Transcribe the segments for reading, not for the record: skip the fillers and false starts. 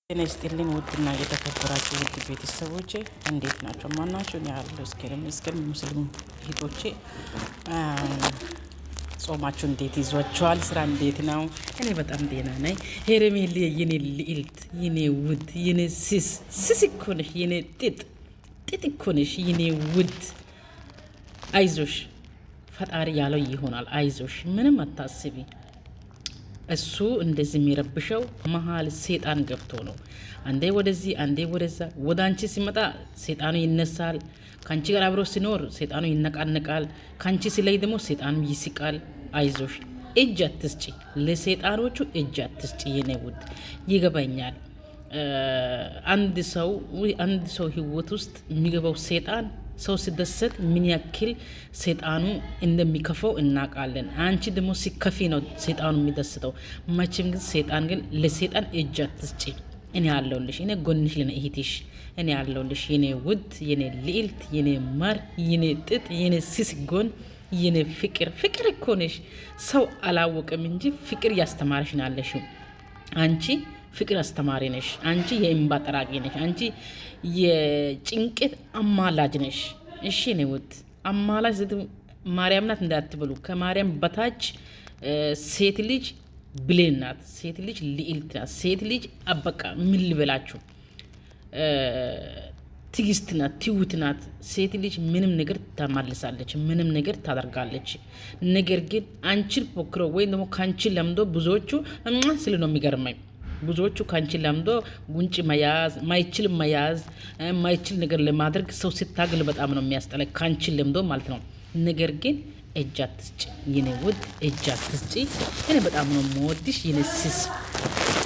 ጤና ይስጥልኝ ውድና የተከበራችሁ ውድ ቤተሰቦቼ እንዴት ናቸው? ማን ናቸው? እኔ ያለው እስከ ሙስሊም እህቶቼ ጾማችሁ እንዴት ይዟችኋል? ስራ እንዴት ነው? እኔ በጣም ደህና ነኝ። ሄረሜሌ የኔ ልዕልት፣ የኔ ውድ፣ የኔ ስስ እኮ ነሽ፣ የኔ ጥጥ እኮ ነሽ፣ የኔ ውድ። አይዞሽ፣ ፈጣሪ ያለው ይሆናል። አይዞሽ፣ ምንም አታስቢ። እሱ እንደዚህ የሚረብሸው መሀል ሴጣን ገብቶ ነው። አንዴ ወደዚህ አንዴ ወደዛ። ወደ አንቺ ሲመጣ ሴጣኑ ይነሳል። ከአንቺ ጋር አብሮ ሲኖር ሴጣኑ ይነቃነቃል። ከአንቺ ሲለይ ደግሞ ሴጣኑ ይስቃል። አይዞሽ፣ እጅ አትስጪ፣ ለሴጣኖቹ እጅ አትስጪ የኔ ውድ። ይገባኛል። አንድ ሰው ህይወት ውስጥ የሚገባው ሴጣን ሰው ሲደሰት ምን ያክል ሴጣኑ እንደሚከፈው እናውቃለን። አንቺ ደግሞ ሲከፊ ነው ሴጣኑ የሚደስተው። መቼም ግን ሴጣን ግን ለሴጣን እጅ አትስጪ። እኔ ያለሁልሽ፣ እኔ ጎንሽ ለነ እህትሽ እኔ ያለሁልሽ የኔ ውድ፣ የኔ ልዕልት፣ የኔ ማር፣ የኔ ጥጥ፣ የኔ ስስ ጎን፣ የኔ ፍቅር እኮ ነሽ። ሰው አላወቀም እንጂ ፍቅር ያስተማርሽ ናለሽው አንቺ ፍቅር አስተማሪ ነሽ። አንቺ የእንባ ጠራቂ ነሽ። አንቺ የጭንቀት አማላጅ ነሽ። እሺ ነው ውድ አማላጅ ማርያም ናት እንዳትበሉ። ከማርያም በታች ሴት ልጅ ብሌን ናት። ሴት ልጅ ልዕልት ናት። ሴት ልጅ አበቃ ምን ልበላችሁ፣ ትግስት ናት፣ ትውት ናት። ሴት ልጅ ምንም ነገር ታማልሳለች፣ ምንም ነገር ታደርጋለች። ነገር ግን አንቺን ፎክሮ ወይም ደግሞ ከአንቺን ለምዶ ብዙዎቹ ስል ነው የሚገርመኝ። ብዙዎቹ ካንቺ ለምዶ ጉንጭ መያዝ ማይችል ነገር ለማድረግ ሰው ሲታገል በጣም ነው የሚያስጠላ። ካንቺ ለምዶ ማለት ነው። ነገር ግን እጅ አትስጪ የኔ ውድ፣ እጅ አትስጪ። እኔ በጣም ነው የምወድሽ የኔ ስስ፣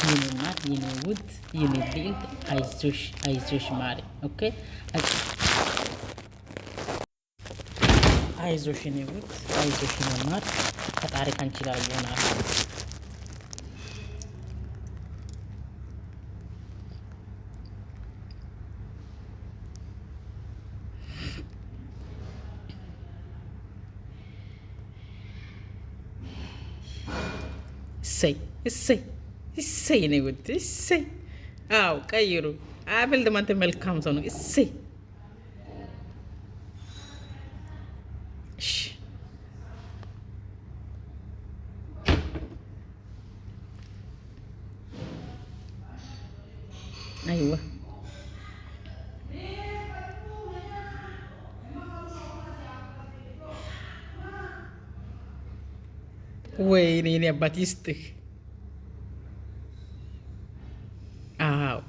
የኔ ማር፣ የኔ ውድ፣ የኔ ልዕልት። አይዞሽ ማሪ። ኦኬ፣ አይዞሽ የኔ ውድ፣ አይዞሽ የኔ ማር። ፈጣሪ ካንቺ ጋር ይሆናል። እሰይ እኔ ውድ እሰይ። አዎ ቀይሩ። አብል ደማንተ መልካም ሰው ነው። እሰይ አይዋ ወይኔ የኔ አባት ይስጥህ። አዎ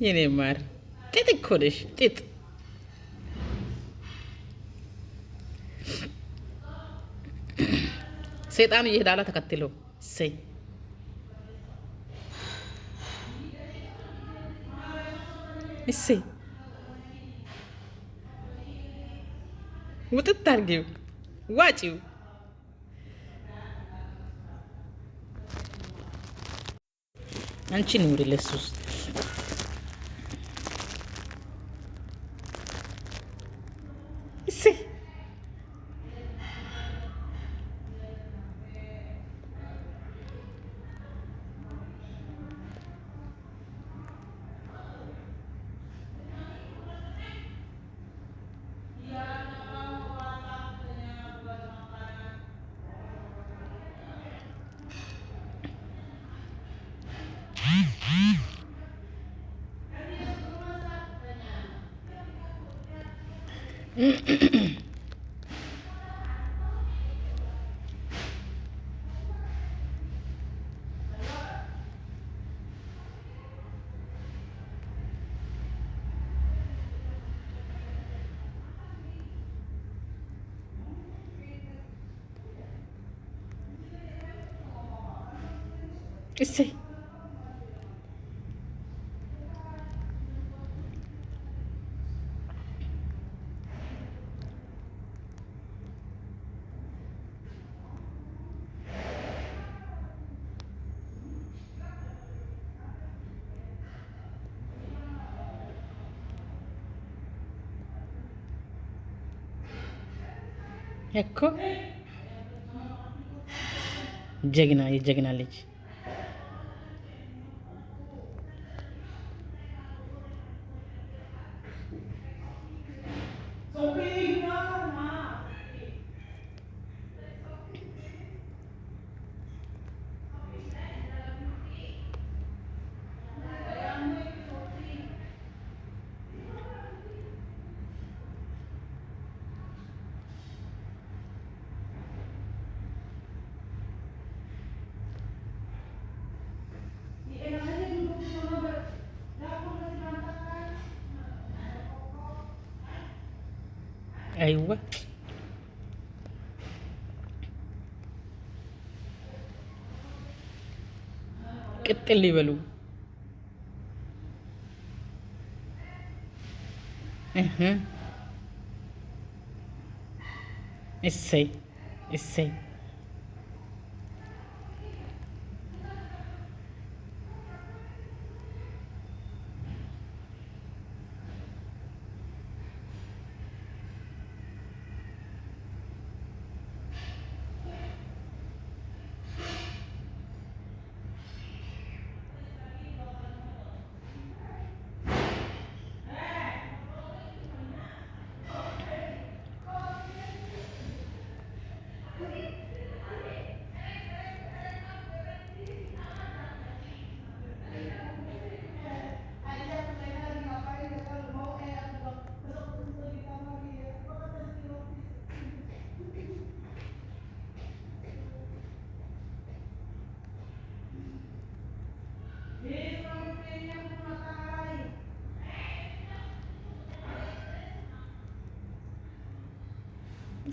የኔ ማር ጥጥ እኮ ነሽ፣ ጥጥ። ሴጣኑ እየሄዳላ ተከትሎ እሰይ እሰይ ውጥት አድርጊው፣ ዋጪው። አንቺ ኑሪ ለሱስ። እሰይ እሰይ ecco ጀግና የጀግና ልጅ أيوة ቅጥል ይበሉ እሰይ እሰይ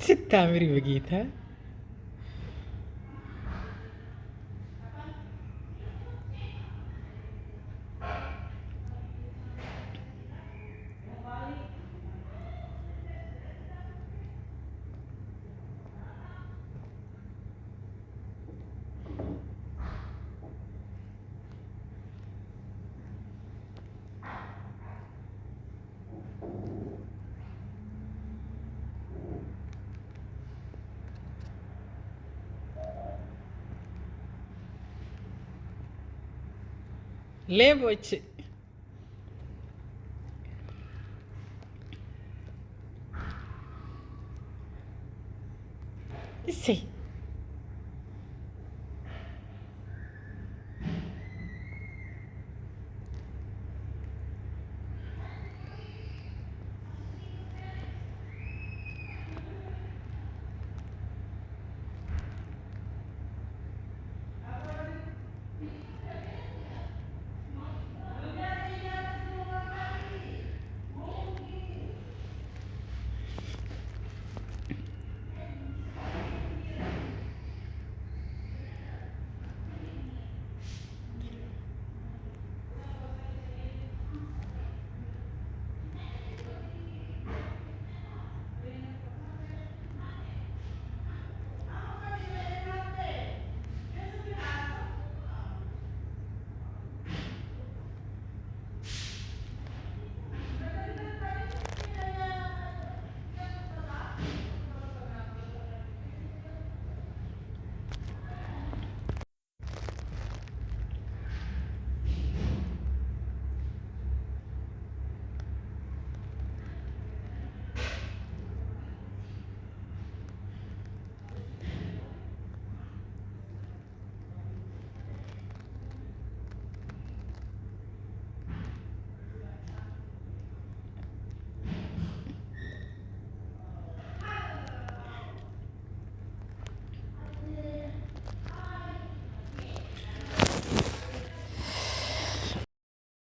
ስታምሪ በጌታ ሌቦች እሰይ